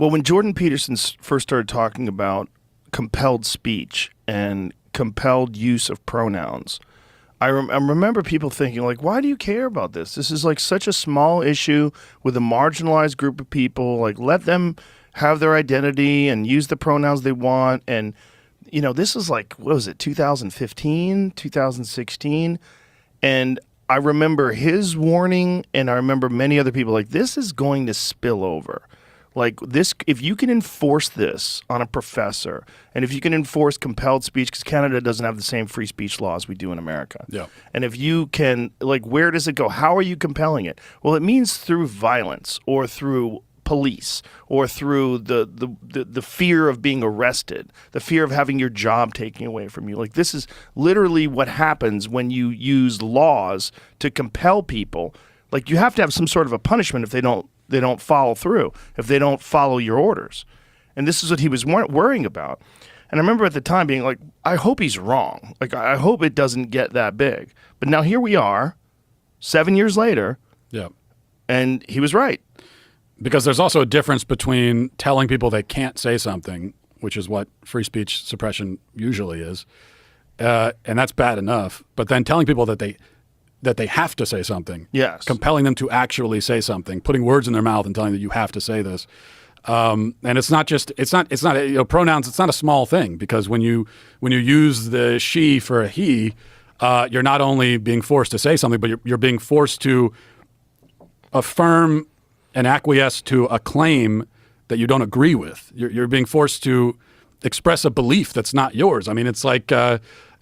Well, when Jordan Peterson first started talking about compelled speech and compelled use of pronouns, I remember people thinking, like, why do you care about this? This is like such a small issue with a marginalized group of people. Like, let them have their identity and use the pronouns they want. And, you know, this is like, what was it, 2015, 2016? And I remember his warning, and I remember many other people like, this is going to spill over. Like this, if you can enforce this on a professor, and if you can enforce compelled speech, because Canada doesn't have the same free speech laws we do in America. Yeah. And if you can, like, where does it go? How are you compelling it? Well, it means through violence or through police or through the fear of being arrested, the fear of having your job taken away from you. Like, this is literally what happens when you use laws to compel people. Like, you have to have some sort of a punishment if they don't follow through, if they don't follow your orders. And this is what he was worrying about. And I remember at the time being like, I hope he's wrong. Like, I hope it doesn't get that big. But now here we are, 7 years later, yeah, and he was right. Because there's also a difference between telling people they can't say something, which is what free speech suppression usually is, and that's bad enough, but then telling people that they have to say something. Yes. Compelling them to actually say something, putting words in their mouth and telling them that you have to say this. And it's not you know, pronouns. It's not a small thing, because when you use the she for a he, you're not only being forced to say something, but you're being forced to affirm and acquiesce to a claim that you don't agree with. You're being forced to express a belief that's not yours. I mean, it's like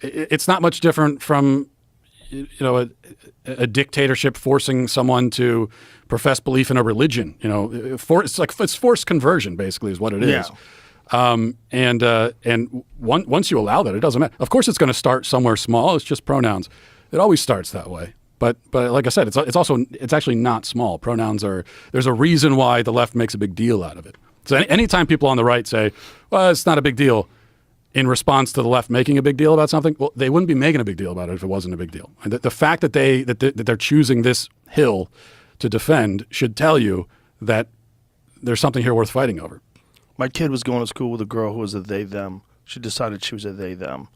it's not much different from, you know, a dictatorship forcing someone to profess belief in a religion. You know, it's forced conversion, basically, is what it is. Yeah. And once you allow that, it doesn't matter. Of course, it's going to start somewhere small. It's just pronouns. It always starts that way. But like I said, it's actually not small. Pronouns there's a reason why the left makes a big deal out of it. So anytime people on the right say, well, it's not a big deal, in response to the left making a big deal about something, well, they wouldn't be making a big deal about it if it wasn't a big deal. And the fact that they're choosing this hill to defend should tell you that there's something here worth fighting over. My kid was going to school with a girl who was a they, them. She decided she was a they, them.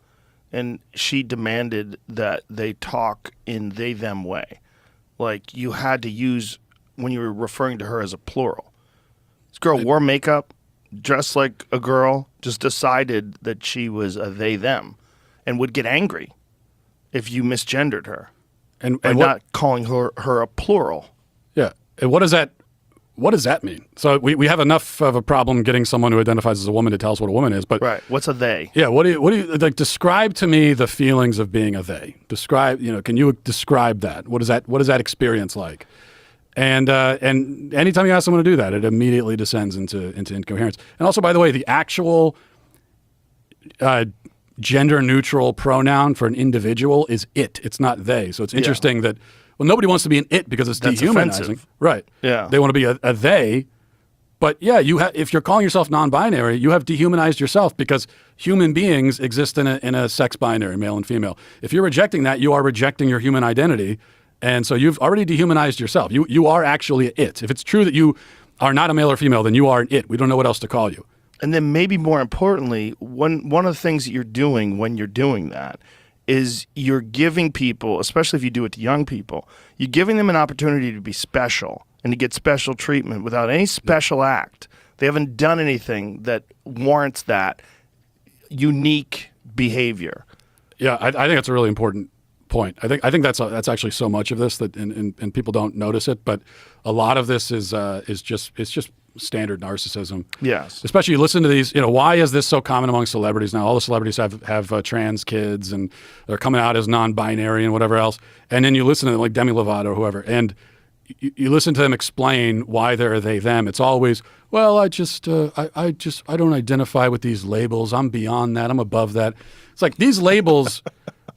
And she demanded that they talk in they, them way. Like, you had to use, when you were referring to her, as a plural. This girl wore makeup, dressed like a girl, just decided that she was a they, them, and would get angry if you misgendered her and not calling her a plural. Yeah. And what does that mean? So we have enough of a problem getting someone who identifies as a woman to tell us what a woman is, but right. What's a they? Yeah. What do you like? Describe to me the feelings of being a they. Describe. You know, can you describe that? What is that experience like? And anytime you ask someone to do that, it immediately descends into incoherence. And also, by the way, the actual gender neutral pronoun for an individual is it. It's not they. So it's interesting that. Well, nobody wants to be an it because it's dehumanizing. Offensive. Right. Yeah. They want to be a they. But yeah, if you're calling yourself non-binary, you have dehumanized yourself, because human beings exist in a sex binary, male and female. If you're rejecting that, you are rejecting your human identity. And so you've already dehumanized yourself. You are actually it. If it's true that you are not a male or female, then you are an it. We don't know what else to call you. And then maybe more importantly, one of the things that you're doing when you're doing that is you're giving people, especially if you do it to young people, you're giving them an opportunity to be special and to get special treatment without any special act. They haven't done anything that warrants that unique behavior. Yeah, I think that's a really important point. I think that's actually so much of this that and people don't notice it, but a lot of this is just standard narcissism. Yes. Especially you listen to these, you know, why is this so common among celebrities now? All the celebrities have trans kids and they're coming out as non-binary and whatever else. And then you listen to them like Demi Lovato or whoever, and you listen to them explain why they're they, them. It's always, well, I don't identify with these labels. I'm beyond that. I'm above that. It's like these labels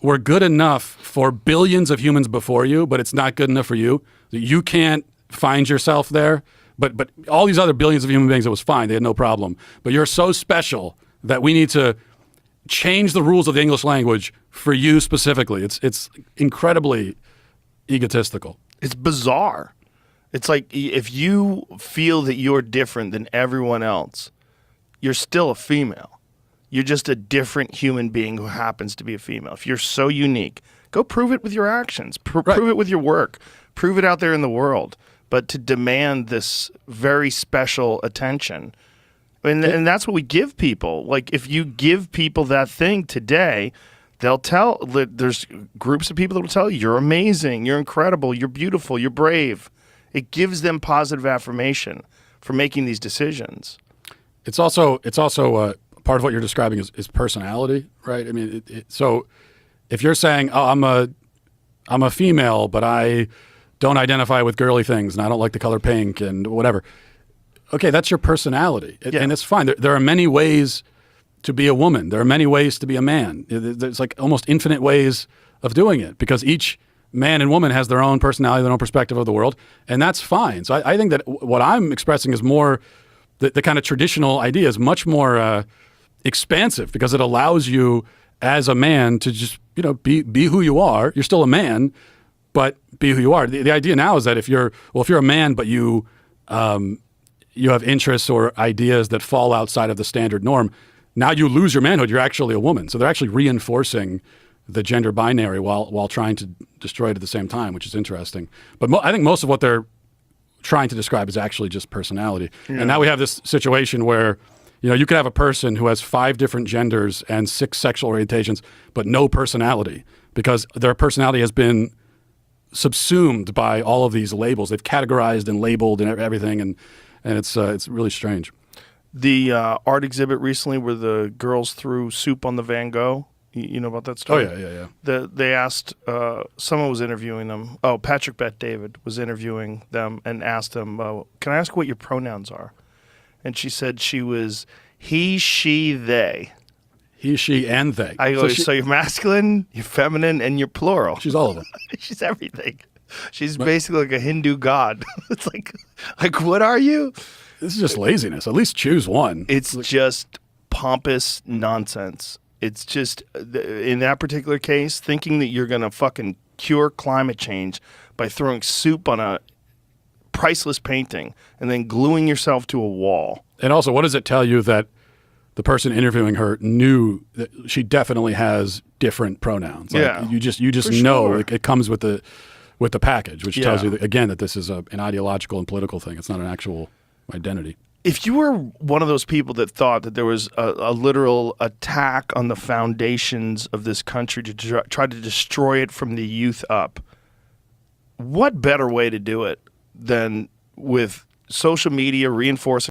were good enough for billions of humans before you, but it's not good enough for you. You can't find yourself there. But all these other billions of human beings, it was fine. They had no problem. But you're so special that we need to change the rules of the English language for you specifically. It's incredibly egotistical. It's bizarre. It's like if you feel that you're different than everyone else, you're still a female. You're just a different human being who happens to be a female. If you're so unique, go prove it with your actions. Prove it with your work. Prove it out there in the world. But to demand this very special attention, and that's what we give people. Like, if you give people that thing today, they'll tell, there's groups of people that will tell you, you're amazing, you're incredible, you're beautiful, you're brave. It gives them positive affirmation for making these decisions. It's also part of what you're describing is personality, right? I mean, so if you're saying, oh, I'm a female, but I don't identify with girly things and I don't like the color pink and whatever. Okay, that's your personality, and it's fine. There are many ways to be a woman. There are many ways to be a man. There's like almost infinite ways of doing it because each man and woman has their own personality, their own perspective of the world, and that's fine. So I think that what I'm expressing is more the kind of traditional idea is much more expansive because it allows you as a man to just be who you are. You're still a man, but be who you are. The idea now is that if you're a man, but you have interests or ideas that fall outside of the standard norm, now you lose your manhood. You're actually a woman. So they're actually reinforcing the gender binary while trying to destroy it at the same time, which is interesting. But I think most of what they're trying to describe is actually just personality. Yeah. And now we have this situation where you could have a person who has 5 different genders and 6 sexual orientations, but no personality because their personality has been subsumed by all of these labels. They've categorized and labeled and everything, and it's really strange. The art exhibit recently where the girls threw soup on the Van Gogh. You know about that story? Oh, yeah. They asked, someone was interviewing them. Oh, Patrick Bet-David was interviewing them and asked them, can I ask what your pronouns are? And she said she was he, she, they. He, she, and they. I go, so you're masculine, you're feminine, and you're plural. She's all of them. She's everything. She's basically like a Hindu god. It's like what are you? This is just laziness. At least choose one. It's just pompous nonsense. It's just, in that particular case, thinking that you're going to fucking cure climate change by throwing soup on a priceless painting and then gluing yourself to a wall. And also, what does it tell you that the person interviewing her knew that she definitely has different pronouns? Like, yeah, you just know sure. It comes with the package, which tells you that, again, that this is an ideological and political thing. It's not an actual identity. If you were one of those people that thought that there was a literal attack on the foundations of this country to try to destroy it from the youth up, what better way to do it than with social media reinforcing